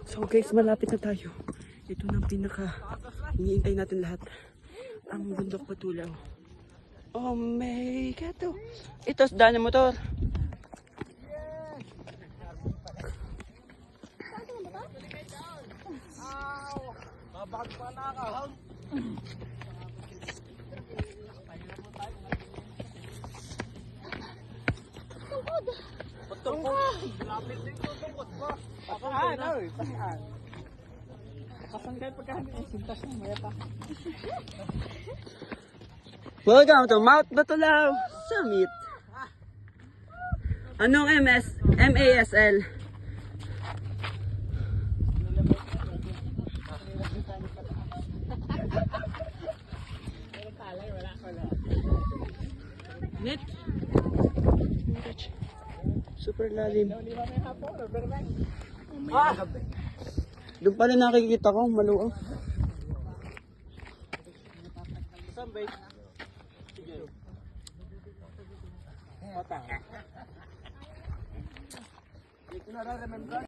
So guys, malapit na tayo. Ito na ang pinaka iniintay natin lahat. Ang bundok Patulaw. Oh my God. Ito, daan ng motor. Bakit pa nakakahang? Tungkod. Lapit din ko tungkod ko. Pasaan, oy, pasaan. Pasaan kayo pagkahan eh, sintas na maya pa. Welcome to Mount Batulaw Summit. Anong MASL? Net. Super lalim. Doon pala nakikita ko, maluwang. Sambay. Sige. Patang. Hindi ko na remember.